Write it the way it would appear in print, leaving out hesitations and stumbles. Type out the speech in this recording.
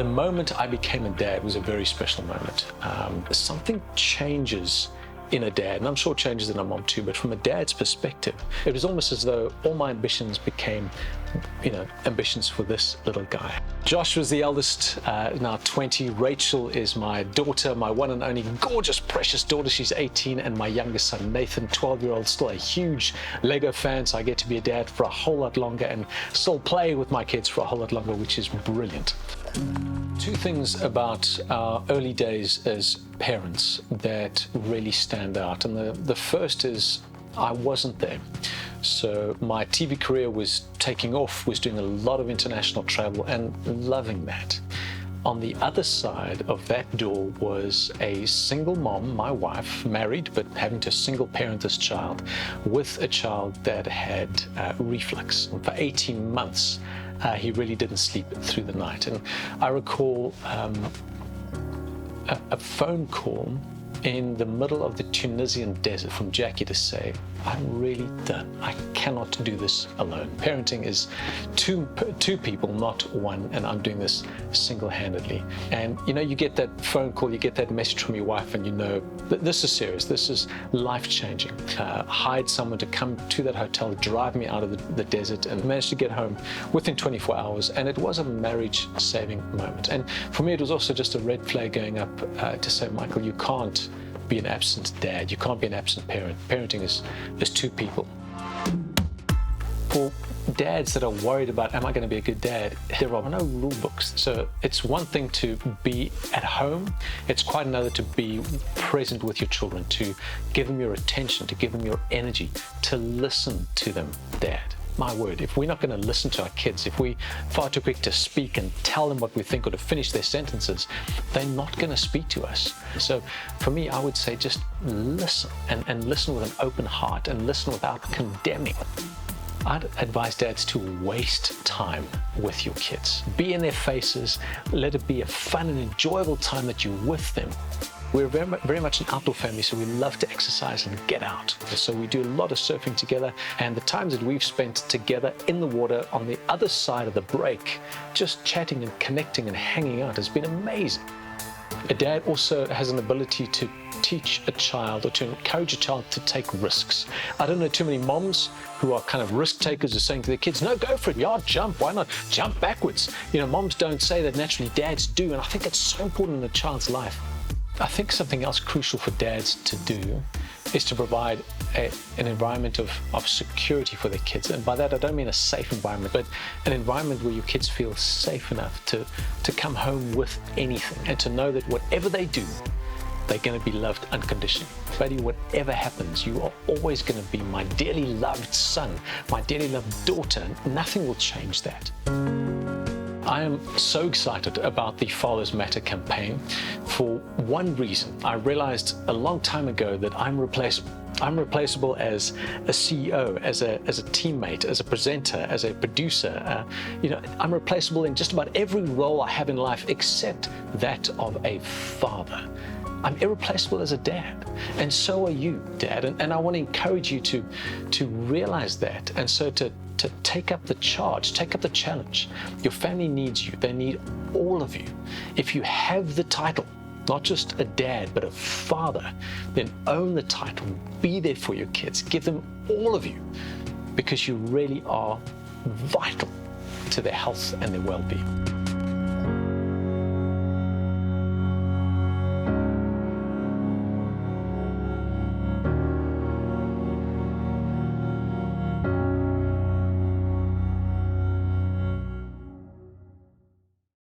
The moment I became a dad was a very special moment. Something changes in a dad, and I'm sure it changes in a mom too, but from a dad's perspective, it was almost as though all my ambitions became, ambitions for this little guy. Josh was the eldest, now 20. Rachel is my daughter, my one and only gorgeous, precious daughter. She's 18, and my youngest son, Nathan, 12-year-old, still a huge Lego fan, so I get to be a dad for a whole lot longer and still play with my kids for a whole lot longer, which is brilliant. Two things about our early days as parents that really stand out. And the first is I wasn't there. So my TV career was taking off, was doing a lot of international travel and loving that. On the other side of that door was a single mom, my wife, married, but having to single parent this child with a child that had reflux. And for 18 months, he really didn't sleep through the night. And I recall a phone call in the middle of the Tunisian desert from Jackie to say, I'm really done. I cannot do this alone. Parenting is two people, not one, and I'm doing this single-handedly. And you get that phone call, you get that message from your wife, and this is serious, this is life-changing. Hired someone to come to that hotel, drive me out of the desert, and managed to get home within 24 hours, and it was a marriage-saving moment. And for me, it was also just a red flag going up to say, Michael, you can't be an absent dad, you can't be an absent parent. Parenting is two people. For dads that are worried about, am I going to be a good dad, there are no rule books. So it's one thing to be at home, it's quite another to be present with your children, to give them your attention, to give them your energy, to listen to them, Dad. My word, if we're not going to listen to our kids, if we're far too quick to speak and tell them what we think or to finish their sentences, they're not going to speak to us. So for me, I would say just listen and listen with an open heart and listen without condemning. I'd advise dads to waste time with your kids. Be in their faces, let it be a fun and enjoyable time that you're with them. We're very much an outdoor family, so we love to exercise and get out. So we do a lot of surfing together, and the times that we've spent together in the water on the other side of the break, just chatting and connecting and hanging out has been amazing. A dad also has an ability to teach a child or to encourage a child to take risks. I don't know too many moms who are kind of risk takers are saying to their kids, no, go for it, yeah, jump, why not jump backwards? Moms don't say that, naturally dads do, and I think it's so important in a child's life. I think something else crucial for dads to do is to provide an environment of security for their kids. And by that, I don't mean a safe environment, but an environment where your kids feel safe enough to come home with anything and to know that whatever they do, they're going to be loved unconditionally. Buddy, whatever happens, you are always going to be my dearly loved son, my dearly loved daughter. Nothing will change that. I am so excited about the Fathers Matter campaign for one reason. I realized a long time ago that I'm replaceable. I'm replaceable as a CEO, as a teammate, as a presenter, as a producer. I'm replaceable in just about every role I have in life except that of a father. I'm irreplaceable as a dad, and so are you, Dad. And I want to encourage you to realize that, and so to take up the charge, take up the challenge. Your family needs you. They need all of you. If you have the title, not just a dad, but a father, then own the title. Be there for your kids. Give them all of you, because you really are vital to their health and their well-being.